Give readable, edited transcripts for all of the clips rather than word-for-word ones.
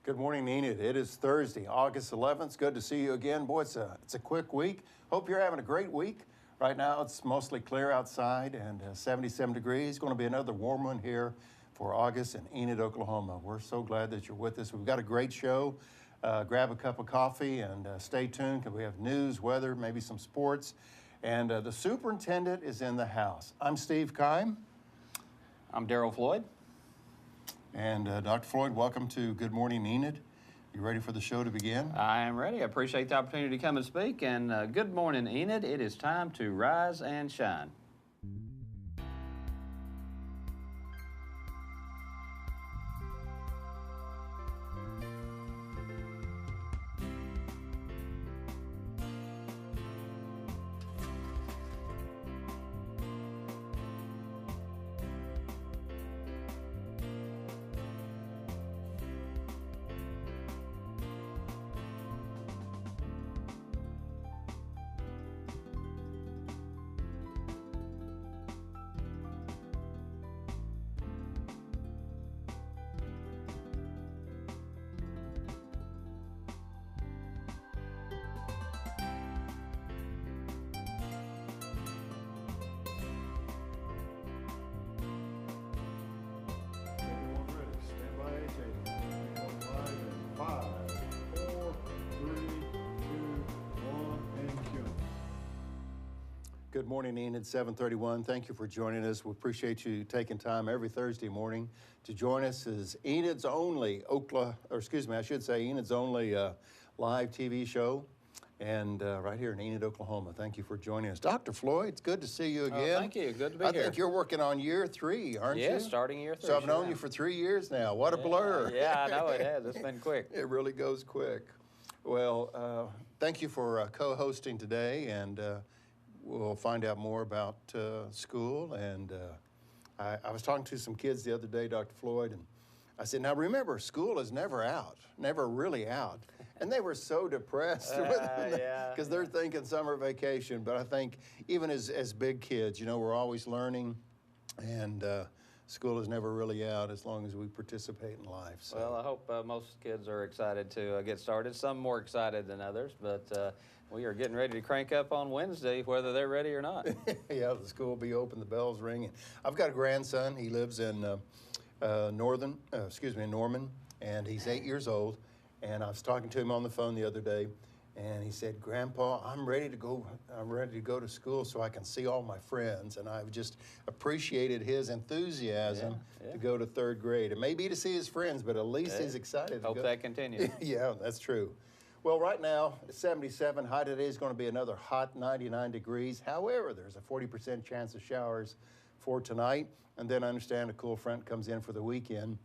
Good morning, Enid. It is Thursday, August 11th. It's good to see you again. Boy, it's a quick week. Hope you're having a great week. Right now, it's mostly clear outside and 77 degrees. Going to be another warm one here for August in Enid, Oklahoma. We're so glad that you're with us. We've got a great show. Grab a cup of coffee and stay tuned because we have news, weather, maybe some sports. And the superintendent is in the house. I'm Steve Keim. I'm Darrell Floyd. And Dr. Floyd, welcome to Good Morning Enid. You ready for the show to begin? I am ready. I appreciate the opportunity to come and speak. And good morning, Enid. It is time to rise and shine. Good morning, Enid, 731. Thank you for joining us. We appreciate you taking time every Thursday morning to join us as Enid's only Enid's only live TV show, and right here in Enid, Oklahoma. Thank you for joining us. Dr. Floyd, it's good to see you again. Thank you. Good to be I here. think you're working on year 3, aren't you? Yeah, starting year 3. So I've known you for 3 years now. What a blur. Yeah, I know it has. It's been quick. It really goes quick. Well, thank you for co-hosting today, and we'll find out more about school. And I was talking to some kids the other day, Dr. Floyd, and I said, now remember, school is never out, never really out. And they were so depressed because they're thinking summer vacation. But I think even as big kids, you know, we're always learning, and school is never really out as long as we participate in life. So. Well, I hope most kids are excited to get started. Some more excited than others, but we are getting ready to crank up on Wednesday, whether they're ready or not. Yeah, the school will be open, the bell's ringing. I've got a grandson. He lives in Norman, and he's 8 years old. And I was talking to him on the phone the other day, and he said, "Grandpa, I'm ready to go to school so I can see all my friends." And I've just appreciated his enthusiasm to go to 3rd grade. It may be to see his friends, but at least he's excited to go. Hope that continues. Yeah, that's true. Well, right now, it's 77. High today is going to be another hot 99 degrees. However, there's a 40% chance of showers for tonight. And then I understand a cool front comes in for the weekend.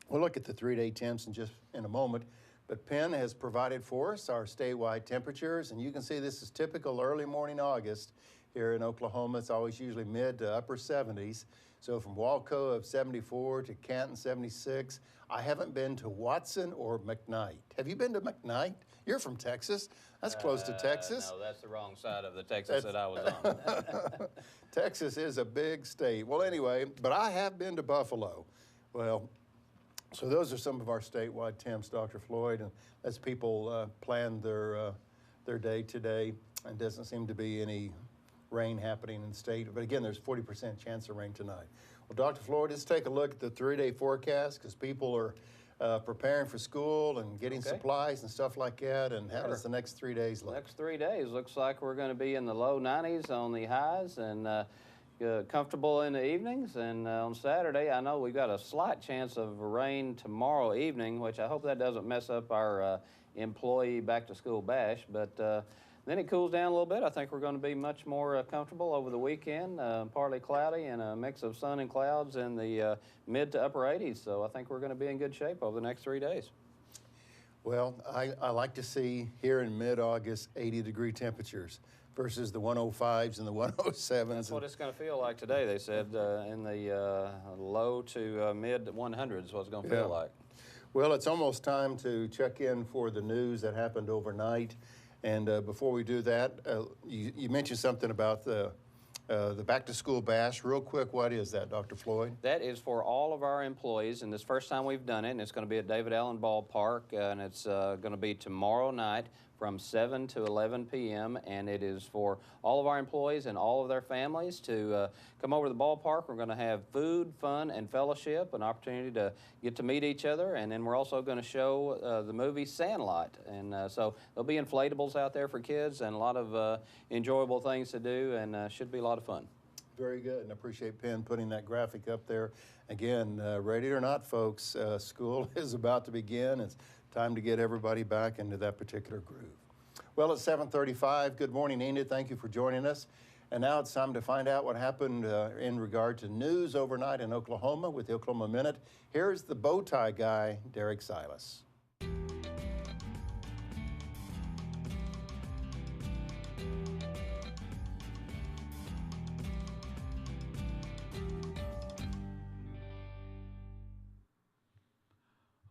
We'll look at the 3-day temps in a moment. But Penn has provided for us our statewide temperatures, and you can see this is typical early morning August here in Oklahoma. It's always usually mid to upper 70s. So from Walco of 74 to Canton 76. I haven't been to Watson or McKnight. Have you been to McKnight? You're from Texas. That's close to Texas. No, that's the wrong side of the Texas that I was on. Texas is a big state. Well, anyway, but I have been to Buffalo. Well, so those are some of our statewide temps, Dr. Floyd, and as people plan their day today, and doesn't seem to be any rain happening in the state. But again, there's 40% chance of rain tonight. Well, Dr. Floyd, let's take a look at the 3-day forecast because people are preparing for school and getting supplies and stuff like that. And how does the next 3 days look? Next 3 days looks like we're going to be in the low 90s on the highs and comfortable in the evenings. And on Saturday, I know we've got a slight chance of rain tomorrow evening, which I hope that doesn't mess up our employee back-to-school bash. But then it cools down a little bit. I think we're going to be much more comfortable over the weekend, partly cloudy and a mix of sun and clouds in the mid to upper 80s. So I think we're going to be in good shape over the next 3 days. Well, I like to see here in mid-August 80-degree temperatures versus the 105s and the 107s. That's what it's going to feel like today. They said in the low to mid 100s is what it's going to feel like. Well, it's almost time to check in for the news that happened overnight. And before we do that, you mentioned something about the The back-to-school bash. Real quick, what is that, Dr. Floyd? That is for all of our employees, and this first time we've done it, and it's going to be at David Allen Ballpark, and it's going to be tomorrow night from 7 to 11 p.m., and it is for all of our employees and all of their families to come over to the ballpark. We're going to have food, fun, and fellowship, an opportunity to get to meet each other, and then we're also going to show the movie Sandlot, and so there'll be inflatables out there for kids and a lot of enjoyable things to do, and should be a lot of fun. Very good, and I appreciate Penn putting that graphic up there. Again, ready or not, folks, school is about to begin. It's time to get everybody back into that particular groove. Well, it's 7:35. Good morning, Enid. Thank you for joining us. And now it's time to find out what happened in regard to news overnight in Oklahoma with the Oklahoma Minute. Here's the bow tie guy, Derek Silas.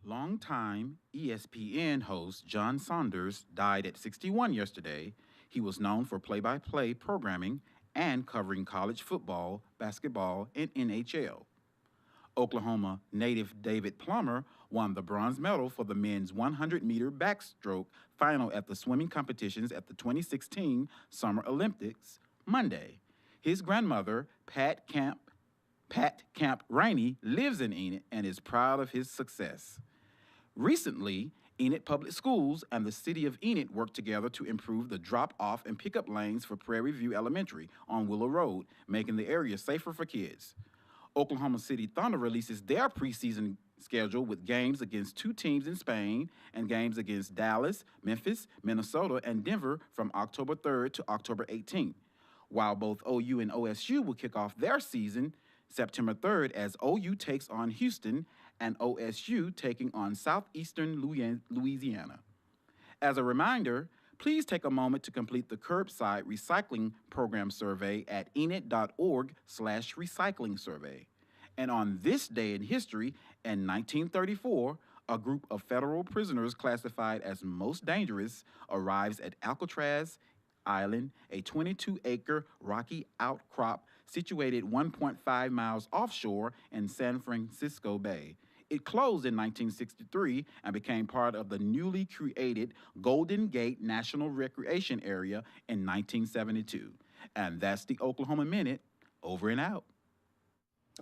Longtime ESPN host John Saunders died at 61 yesterday. He was known for play-by-play programming and covering college football, basketball, and NHL. Oklahoma native David Plummer won the bronze medal for the men's 100-meter backstroke final at the swimming competitions at the 2016 Summer Olympics Monday. His grandmother, Pat Camp Rainey, lives in Enid and is proud of his success. Recently, Enid Public Schools and the City of Enid worked together to improve the drop-off and pickup lanes for Prairie View Elementary on Willow Road, making the area safer for kids. Oklahoma City Thunder releases their preseason schedule with games against 2 teams in Spain and games against Dallas, Memphis, Minnesota, and Denver from October 3rd to October 18th, while both OU and OSU will kick off their season September 3rd as OU takes on Houston and OSU taking on Southeastern Louisiana. As a reminder, please take a moment to complete the curbside recycling program survey at enid.org/recycling survey. And on this day in history, in 1934, a group of federal prisoners classified as most dangerous arrives at Alcatraz Island, a 22-acre rocky outcrop situated 1.5 miles offshore in San Francisco Bay. It closed in 1963 and became part of the newly created Golden Gate National Recreation Area in 1972. And that's the Oklahoma Minute. Over and out.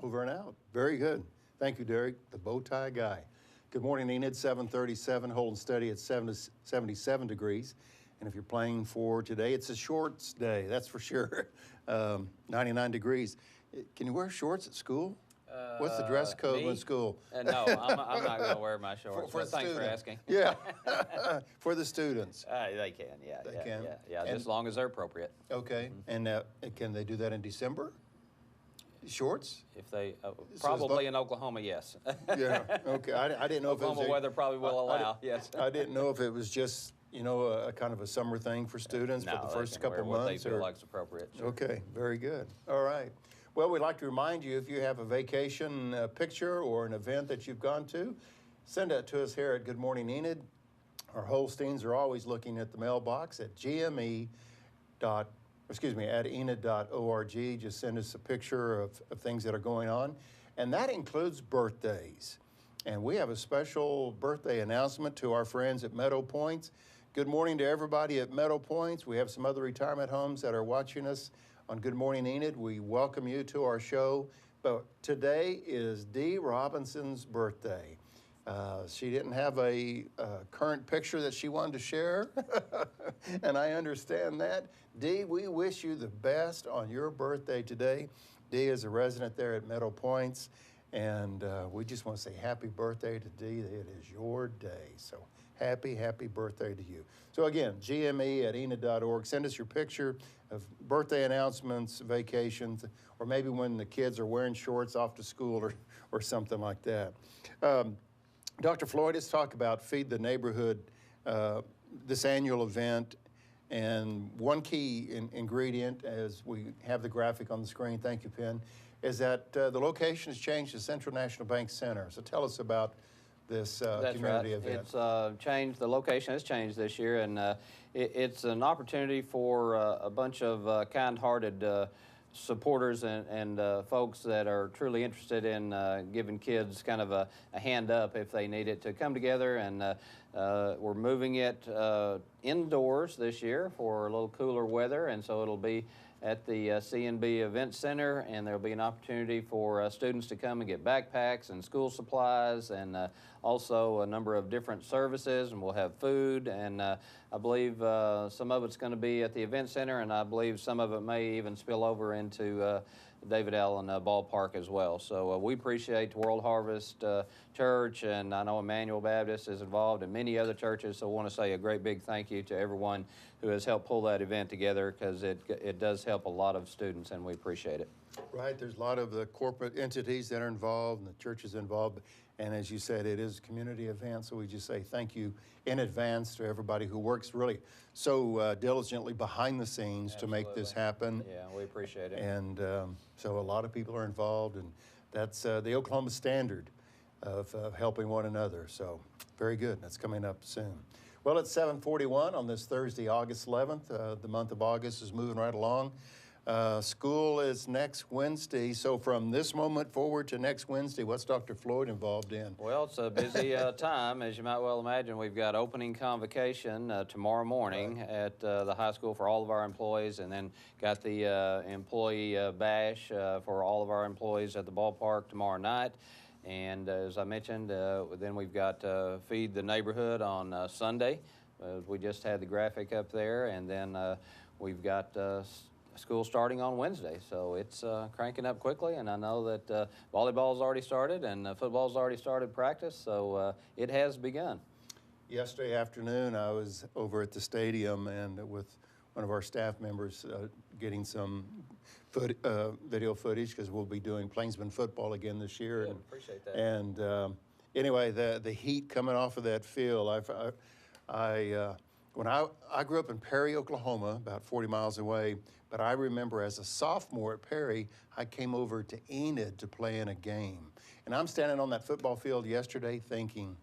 Over and out. Very good. Thank you, Derek, the bow tie guy. Good morning, Enid. 7:37, holding steady at 77 degrees. And if you're playing for today, it's a shorts day, that's for sure. 99 degrees. Can you wear shorts at school? What's the dress code in school? No, I'm not going to wear my shorts. For Thanks for asking. Yeah, for the students. They can, yeah. They can? Yeah, And- as long as they're appropriate. Okay, and can they do that in December? Shorts? If they, So probably in Oklahoma, yes. Yeah, okay. I didn't know if it was Oklahoma weather probably will allow, yes. I didn't know if it was just, a kind of a summer thing for students for No, the they first can couple wear what months? they feel or- like is appropriate. Sure. Okay, very good. All right. Well, we'd like to remind you, if you have a vacation picture or an event that you've gone to, send that to us here at Good Morning Enid. Our Holsteins are always looking at the mailbox at enid.org. Just send us a picture of things that are going on. And that includes birthdays. And we have a special birthday announcement to our friends at Meadow Points. Good morning to everybody at Meadow Points. We have some other retirement homes that are watching us on Good Morning Enid. We welcome you to our show. But today is Dee Robinson's birthday. She didn't have a current picture that she wanted to share, and I understand that. Dee, we wish you the best on your birthday today. Dee is a resident there at Meadow Points, and we just want to say happy birthday to Dee. It is your day, so happy birthday to you. So again, gme@enid.org. Send us your picture of birthday announcements, vacations, or maybe when the kids are wearing shorts off to school or something like that. Dr. Floyd, let's talk about Feed the Neighborhood, this annual event. And one key ingredient, as we have the graphic on the screen, thank you, Penn, is that the location has changed to Central National Bank Center. So tell us about this community event. It's changed. The location has changed this year, and it's an opportunity for a bunch of kind-hearted supporters and folks that are truly interested in giving kids kind of a hand up if they need it to come together. And we're moving it indoors this year for a little cooler weather, and so it'll be at the C&B Event Center, and there'll be an opportunity for students to come and get backpacks and school supplies, and also a number of different services, and we'll have food, and I believe some of it's going to be at the Event Center, and I believe some of it may even spill over into David Allen Ballpark as well. So we appreciate World Harvest Church, and I know Emmanuel Baptist is involved and many other churches, so I want to say a great big thank you to everyone who has helped pull that event together, because it does help a lot of students, and we appreciate it. Right, there's a lot of the corporate entities that are involved and the churches involved, and as you said, it is a community event, so we just say thank you in advance to everybody who works really so diligently behind the scenes to make this happen. Yeah, we appreciate it. And so a lot of people are involved, and that's the Oklahoma standard of helping one another, so very good. That's coming up soon. Well, it's 7:41 on this Thursday, August 11th. The month of August is moving right along. School is next Wednesday, so from this moment forward to next Wednesday, what's Dr. Floyd involved in? Well, it's a busy time, as you might well imagine. We've got opening convocation tomorrow morning at the high school for all of our employees, and then got the employee bash for all of our employees at the ballpark tomorrow night. And as I mentioned, then we've got Feed the Neighborhood on Sunday. We just had the graphic up there, and then we've got school starting on Wednesday, so it's cranking up quickly, and I know that volleyball's already started and football's already started practice, so it has begun. Yesterday afternoon, I was over at the stadium and with one of our staff members getting some video footage, because we'll be doing Plainsman football again this year. Good, appreciate that. And anyway, the heat coming off of that field, when I grew up in Perry, Oklahoma, about 40 miles away, but I remember as a sophomore at Perry, I came over to Enid to play in a game. And I'm standing on that football field yesterday thinking,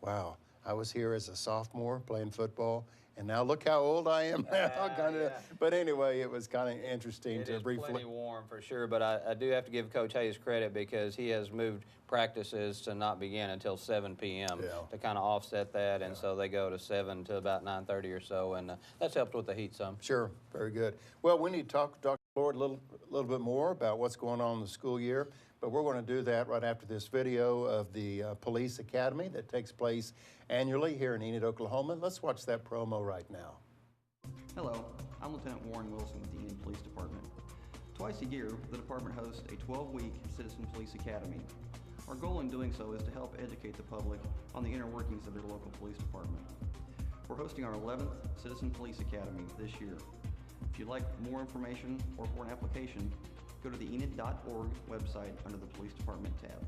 wow, I was here as a sophomore playing football, and now look how old I am now. Yeah. But anyway, it was kind of interesting to briefly. It is plenty warm for sure, but I do have to give Coach Hayes credit, because he has moved practices to not begin until 7 p.m. to kind of offset that, and so they go to 7 to about 9:30 or so, and that's helped with the heat some. Sure, very good. Well, we need to talk to Dr. Floyd a little bit more about what's going on in the school year, but we're going to do that right after this video of the Police Academy that takes place annually here in Enid, Oklahoma. Let's watch that promo right now. Hello, I'm Lieutenant Warren Wilson with the Enid Police Department. Twice a year, the department hosts a 12-week Citizen Police Academy. Our goal in doing so is to help educate the public on the inner workings of their local police department. We're hosting our 11th Citizen Police Academy this year. If you'd like more information or for an application, go to the enid.org website under the Police Department tab.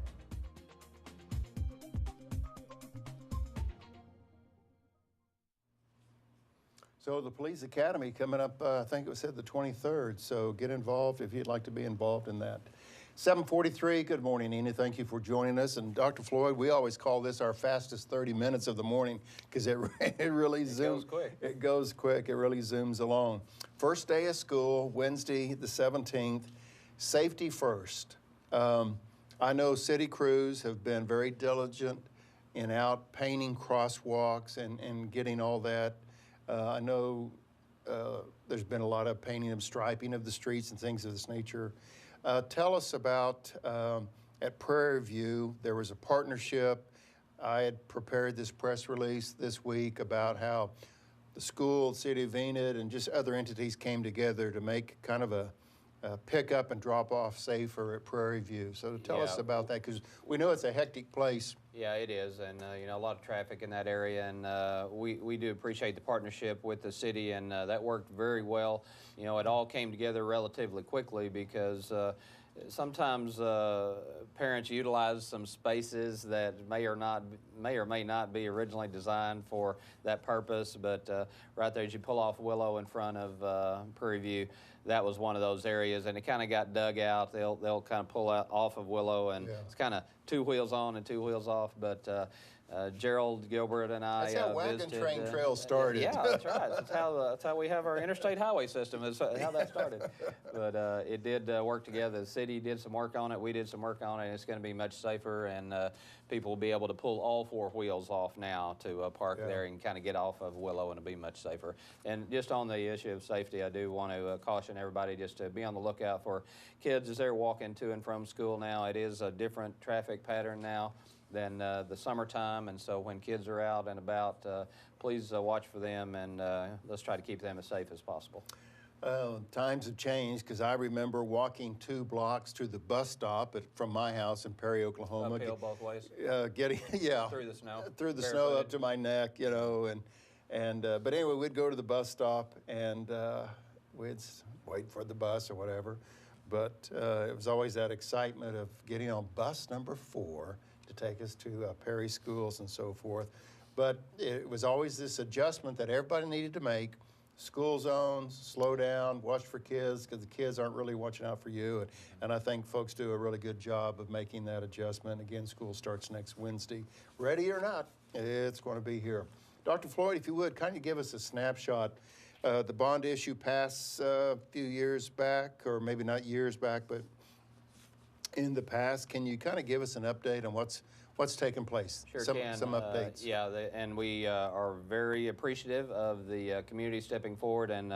So the Police Academy coming up, I think it was said the 23rd, so get involved if you'd like to be involved in that. 7:43, good morning, Enid. Thank you for joining us. And Dr. Floyd, we always call this our fastest 30 minutes of the morning, because it really zooms. Goes quick. It goes quick. It really zooms along. First day of school, Wednesday the 17th. Safety first. I know city crews have been very diligent in out painting crosswalks and getting all that. I know there's been a lot of painting and striping of the streets and things of this nature. Tell us about, at Prairie View, there was a partnership. I had prepared this press release this week about how the school, City of Enid, and just other entities came together to make kind of a pick up and drop off safer at Prairie View. So tell us about that, because we know it's a hectic place. Yeah, it is, and you know, a lot of traffic in that area, and we do appreciate the partnership with the city, and that worked very well. You know, it all came together relatively quickly, because sometimes parents utilize some spaces that may or may not be originally designed for that purpose, but right there as you pull off Willow in front of Prairie View, that was one of those areas, and it kind of got dug out. They'll kind of pull out off of Willow, and it's kind of 2 wheels on and 2 wheels off. But Gerald Gilbert and I That's how Wagon visited, Train Trail started. Yeah, that's right. That's how we have our interstate highway system. Is how that started. But it did work together. The city did some work on it. We did some work on it. And it's going to be much safer, and people will be able to pull all 4 wheels off now to park there and kind of get off of Willow, and it'll be much safer. And just on the issue of safety, I do want to caution everybody just to be on the lookout for kids as they're walking to and from school now. It is a different traffic pattern now than the summertime, and so when kids are out and about, please watch for them, and let's try to keep them as safe as possible. Times have changed, because I remember walking 2 blocks to the bus stop from my house in Perry, Oklahoma. Uphill both ways. Getting Through the snow. Through the snow up to my neck, you know, but anyway, we'd go to the bus stop, and we'd wait for the bus or whatever. But it was always that excitement of getting on bus number 4 to take us to Perry schools and so forth. But it was always this adjustment that everybody needed to make. School zones, slow down, watch for kids, because the kids aren't really watching out for you. And I think folks do a really good job of making that adjustment. Again, school starts next Wednesday. Ready or not, it's going to be here. Dr. Floyd, if you would, kind of give us a snapshot. The bond issue passed a few years back, or maybe not years back, but in the past. Can you kind of give us an update on what's taken place? Sure Some can. updates. And we are very appreciative of the community stepping forward and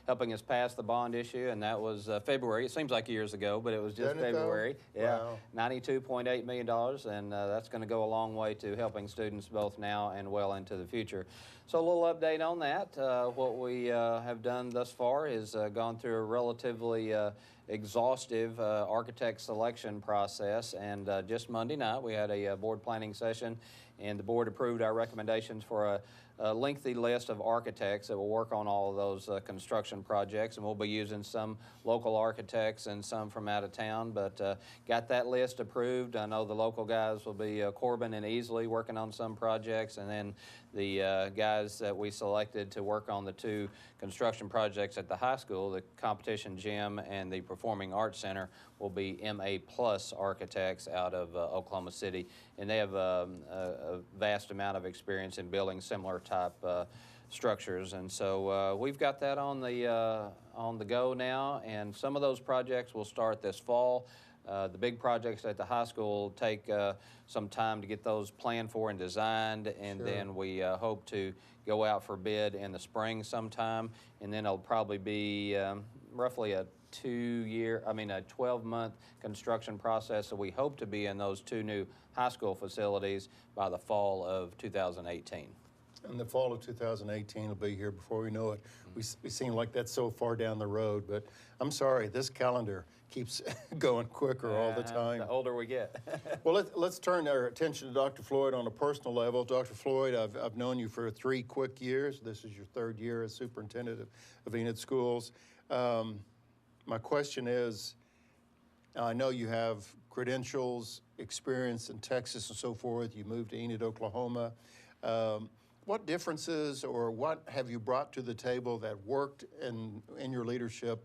helping us pass the bond issue, and that was February. It seems like years ago, but it was just February. Yeah, wow. $92.8 million, and that's going to go a long way to helping students both now and well into the future. So a little update on that. What we have done thus far is gone through a relatively exhaustive architect selection process, and just Monday night we had a board planning session, and the board approved our recommendations for a lengthy list of architects that will work on all of those construction projects, and we'll be using some local architects and some from out of town, but got that list approved. I know the local guys will be Corbin and Easley working on some projects, and then the guys that we selected to work on the 2 construction projects at the high school, the competition gym and the performing arts center, will be MA plus architects out of Oklahoma City, and they have a vast amount of experience in building similar type structures, and so we've got that on the go now, and some of those projects will start this fall. The big projects at the high school take some time to get those planned for and designed, and then we hope to go out for bid in the spring sometime, and then it'll probably be roughly a 12-month construction process. So we hope to be in those 2 new high school facilities by the fall of 2018. And the fall of 2018 will be here before we know it. We seem like that's so far down the road, but I'm sorry, this calendar keeps going quicker all the time. The older we get. Well, let's turn our attention to Dr. Floyd on a personal level. Dr. Floyd, I've known you for 3 quick years. This is your 3rd year as superintendent of Enid Schools. My question is, I know you have credentials, experience in Texas and so forth. You moved to Enid, Oklahoma. What differences or what have you brought to the table that worked in your leadership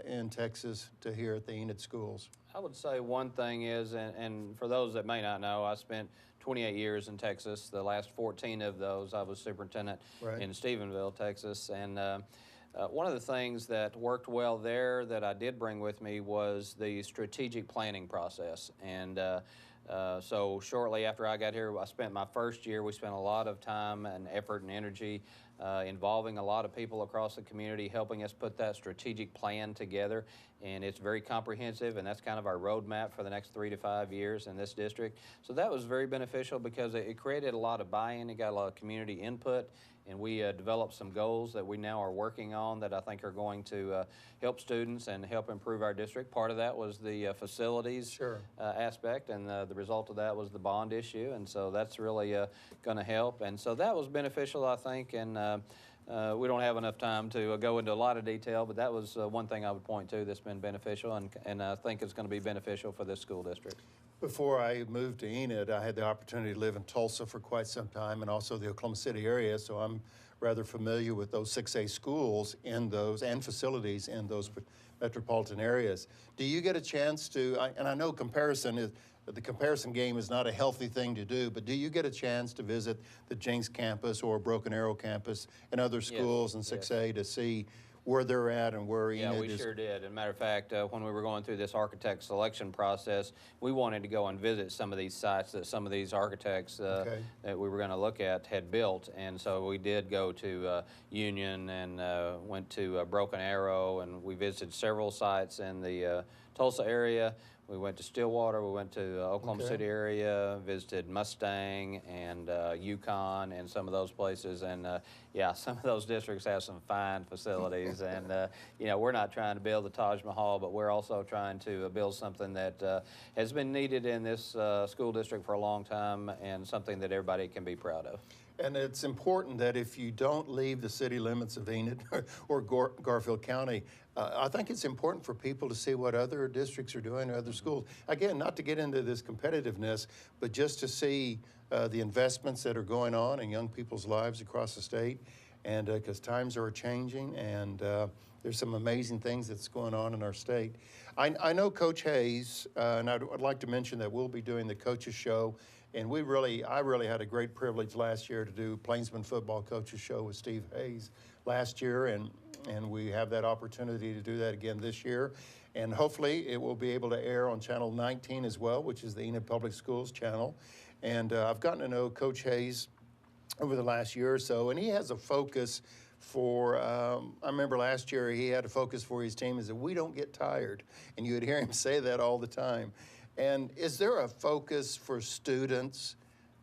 in Texas to here at the Enid schools? I would say one thing is, and for those that may not know, I spent 28 years in Texas. The last 14 of those I was superintendent in Stephenville, Texas, and one of the things that worked well there that I did bring with me was the strategic planning process. And so shortly after I got here, I spent my first year, we spent a lot of time and effort and energy involving a lot of people across the community, helping us put that strategic plan together. And it's very comprehensive, and that's kind of our roadmap for the next 3 to 5 years in this district. So that was very beneficial because it created a lot of buy-in, it got a lot of community input, and we developed some goals that we now are working on that I think are going to help students and help improve our district. Part of that was the facilities aspect, and the result of that was the bond issue, and so that's really going to help. And so that was beneficial, I think, and we don't have enough time to go into a lot of detail, but that was one thing I would point to that's been beneficial, and I think it's going to be beneficial for this school district. Before I moved to Enid, I had the opportunity to live in Tulsa for quite some time and also the Oklahoma City area, so I'm rather familiar with those 6A schools in those and facilities in those metropolitan areas. Do you get a chance to, and I know the comparison game is not a healthy thing to do, but do you get a chance to visit the Jenks campus or Broken Arrow campus and other schools in 6A to see where they're at and where Yeah, Enid we is? sure did. As a matter of fact, when we were going through this architect selection process, we wanted to go and visit some of these sites that some of these architects Okay. that we were going to look at had built. And so we did go to Union and went to Broken Arrow, and we visited several sites in the Tulsa area. We went to Stillwater, we went to Oklahoma Okay. City area, visited Mustang and Yukon and some of those places. And yeah, some of those districts have some fine facilities. And you know, we're not trying to build the Taj Mahal, but we're also trying to build something that has been needed in this school district for a long time and something that everybody can be proud of. And it's important that if you don't leave the city limits of Enid or Garfield County, I think it's important for people to see what other districts are doing or other schools. Again, not to get into this competitiveness, but just to see the investments that are going on in young people's lives across the state. And because times are changing, and there's some amazing things that's going on in our state. I know Coach Hayes, and I'd like to mention that we'll be doing the Coaches Show. And I really had a great privilege last year to do Plainsman Football Coaches Show with Steve Hayes last year, and we have that opportunity to do that again this year. And hopefully it will be able to air on Channel 19 as well, which is the Enid Public Schools channel. And I've gotten to know Coach Hayes over the last year or so, and he has a focus for, I remember last year he had a focus for his team is that we don't get tired. And you would hear him say that all the time. And is there a focus for students,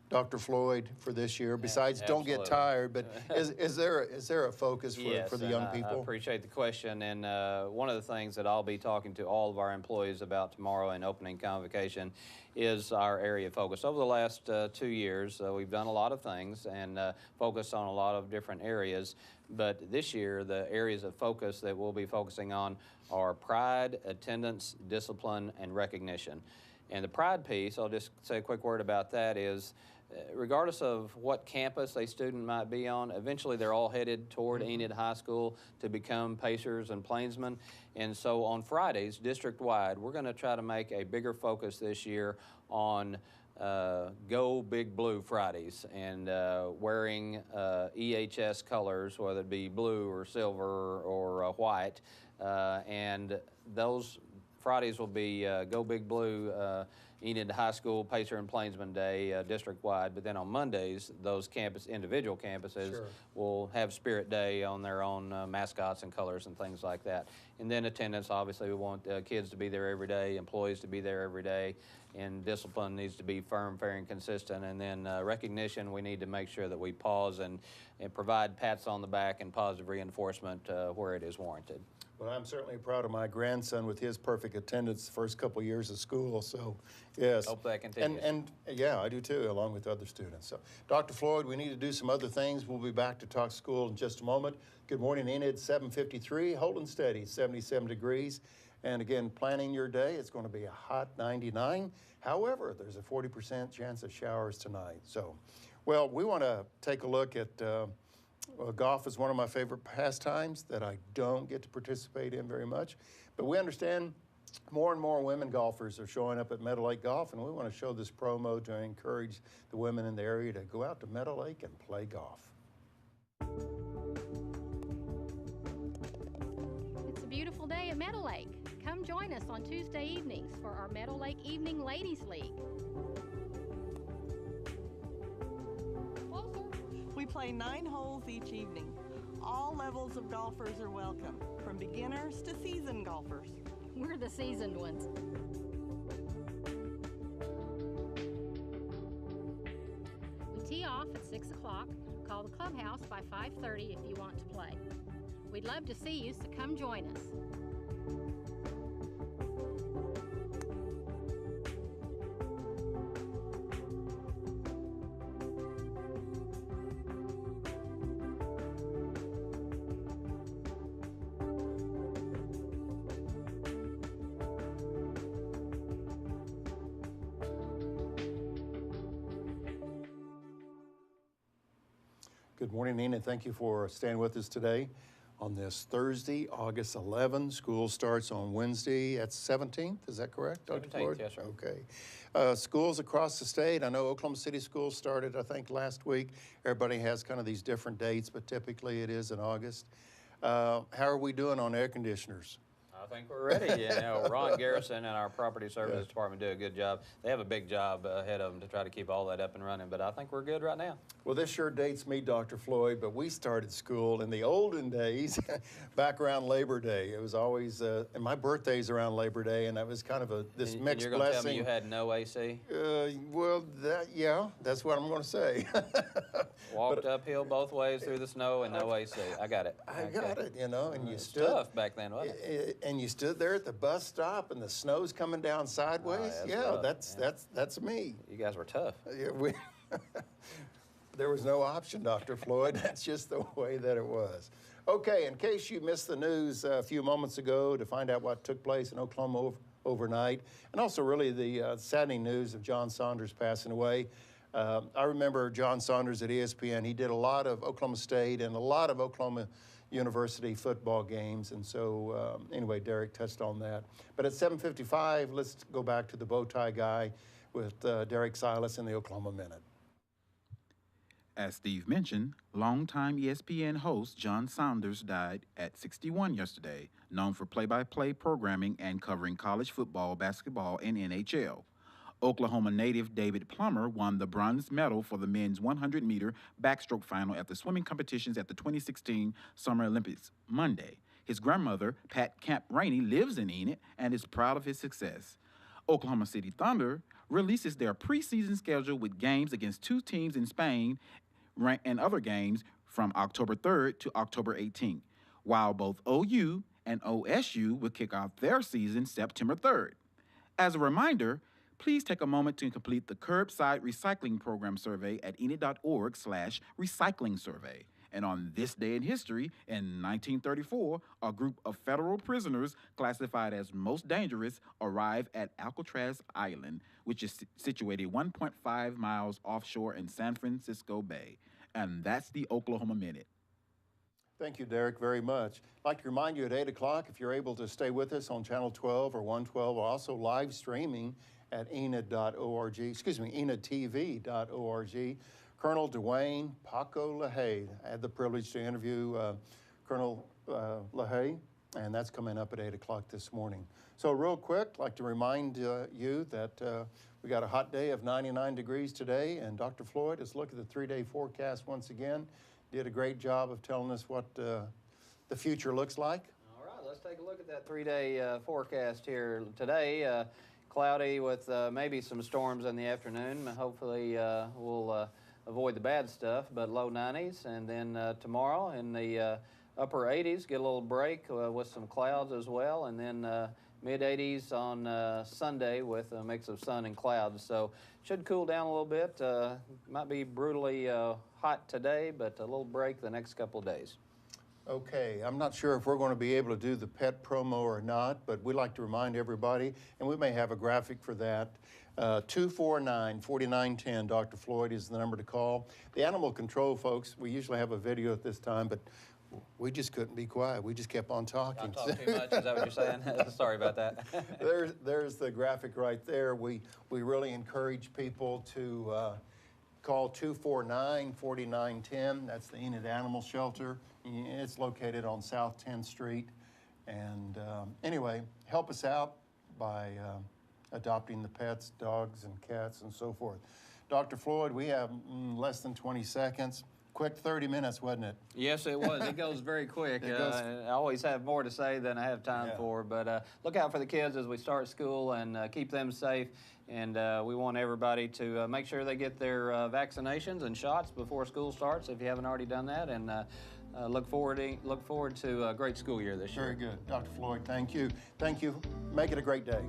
Dr. Floyd, for this year, besides don't get tired, but is there a focus for the young people? I appreciate the question, and one of the things that I'll be talking to all of our employees about tomorrow in opening convocation is our area of focus. Over the last 2 years, we've done a lot of things and focused on a lot of different areas, but this year, the areas of focus that we'll be focusing on are pride, attendance, discipline, and recognition. And the pride piece, I'll just say a quick word about that, is regardless of what campus a student might be on, eventually they're all headed toward Enid High School to become Pacers and Plainsmen. And so on Fridays, district-wide, we're going to try to make a bigger focus this year on Go Big Blue Fridays and wearing EHS colors, whether it be blue or silver or white. And those Fridays will be Go Big Blue, Enid High School, Pacer and Plainsman Day, district-wide. But then on Mondays, those individual campuses will have Spirit Day on their own mascots and colors and things like that. And then attendance, obviously, we want kids to be there every day, employees to be there every day, and discipline needs to be firm, fair, and consistent. And then recognition, we need to make sure that we pause and provide pats on the back and positive reinforcement where it is warranted. Well, I'm certainly proud of my grandson with his perfect attendance the first couple of years of school. So, yes. Hope that continues. And yeah, I do too, along with other students. So, Dr. Floyd, we need to do some other things. We'll be back to talk school in just a moment. Good morning, Enid, 7:53, holding steady, 77 degrees. And again, planning your day, it's going to be a hot 99. However, there's a 40% chance of showers tonight. So, well, we want to take a look at golf is one of my favorite pastimes that I don't get to participate in very much. But we understand more and more women golfers are showing up at Meadow Lake Golf, and we want to show this promo to encourage the women in the area to go out to Meadow Lake and play golf. It's a beautiful day at Meadow Lake. Come join us on Tuesday evenings for our Meadow Lake Evening Ladies League. We play 9 holes each evening. All levels of golfers are welcome, from beginners to seasoned golfers. We're the seasoned ones. We tee off at 6 o'clock. Call the clubhouse by 5:30 if you want to play. We'd love to see you, so come join us. Good morning, Nina. Thank you for staying with us today on this Thursday, August 11. School starts on Wednesday at 17th. Is that correct, Dr. 17th, Floyd? yes, sir. Okay. Schools across the state. I know Oklahoma City schools started, I think, last week. Everybody has kind of these different dates, but typically it is in August. How are we doing on air conditioners? I think we're ready. You know, Ron Garrison and our property services department do a good job. They have a big job ahead of them to try to keep all that up and running, but I think we're good right now. Well, this sure dates me, Dr. Floyd, but we started school in the olden days, back around Labor Day. It was always, and my birthday's around Labor Day, and that was kind of this And mixed you're gonna blessing. tell me you had no AC? Well, yeah, that's what I'm going to say. Walked uphill both ways through the snow and no AC. I got it. I got it, you know, and you It's stood. tough back then, wasn't it? And you stood there at the bus stop, and the snow's coming down sideways. that's Yeah, rough. that's me. You guys were tough. Yeah, there was no option, Dr. Floyd. That's just the way that it was. Okay, in case you missed the news a few moments ago to find out what took place in Oklahoma overnight, and also really the saddening news of John Saunders passing away. I remember John Saunders at ESPN. He did a lot of Oklahoma State and a lot of Oklahoma University football games, and so anyway, Derek touched on that. But at 7:55, let's go back to the bow tie guy with Derek Silas in the Oklahoma Minute. As Steve mentioned, longtime ESPN host John Saunders died at 61 yesterday, known for play-by-play programming and covering college football, basketball, and NHL. Oklahoma native David Plummer won the bronze medal for the men's 100-meter backstroke final at the swimming competitions at the 2016 Summer Olympics Monday. His grandmother, Pat Camp Rainey, lives in Enid and is proud of his success. Oklahoma City Thunder releases their preseason schedule with games against 2 teams in Spain and other games from October 3rd to October 18th, while both OU and OSU will kick off their season September 3rd. As a reminder, please take a moment to complete the Curbside Recycling Program survey at enid.org/recycling survey. And on this day in history, in 1934, a group of federal prisoners classified as most dangerous arrived at Alcatraz Island, which is situated 1.5 miles offshore in San Francisco Bay. And that's the Oklahoma Minute. Thank you, Derek, very much. I'd like to remind you at 8 o'clock, if you're able to stay with us on Channel 12 or 112, we're also live streaming at enid.org, enidtv.org. Colonel Dwayne Paco LaHaye. I had the privilege to interview Colonel LaHaye, and that's coming up at 8 o'clock this morning. So real quick, I'd like to remind you that we got a hot day of 99 degrees today, and Dr. Floyd, let's look at the 3-day forecast once again. Did a great job of telling us what the future looks like. All right, let's take a look at that 3-day forecast here today. Cloudy with maybe some storms in the afternoon. Hopefully we'll avoid the bad stuff, but low 90s. And then tomorrow in the upper 80s, get a little break with some clouds as well. And then mid 80s on Sunday with a mix of sun and clouds. So should cool down a little bit. Might be brutally hot today, but a little break the next couple of days. Okay, I'm not sure if we're going to be able to do the pet promo or not, but we'd like to remind everybody, and we may have a graphic for that. 249-4910, Dr. Floyd is the number to call. The animal control folks, we usually have a video at this time, but we just couldn't be quiet. We just kept on talking. Not talk too much, is that what you're saying? Sorry about that. There's the graphic right there. We really encourage people to call 249-4910. That's the Enid Animal Shelter. It's located on South 10th Street. And anyway, help us out by adopting the pets, dogs and cats and so forth. Dr. Floyd, we have less than 20 seconds. Quick 30 minutes, wasn't it? Yes, it was. It goes very quick. I always have more to say than I have time for, but look out for the kids as we start school and keep them safe. And we want everybody to make sure they get their vaccinations and shots before school starts if you haven't already done that. And look forward to a great school year this year. Very good. Dr. Floyd, thank you. Thank you. Make it a great day.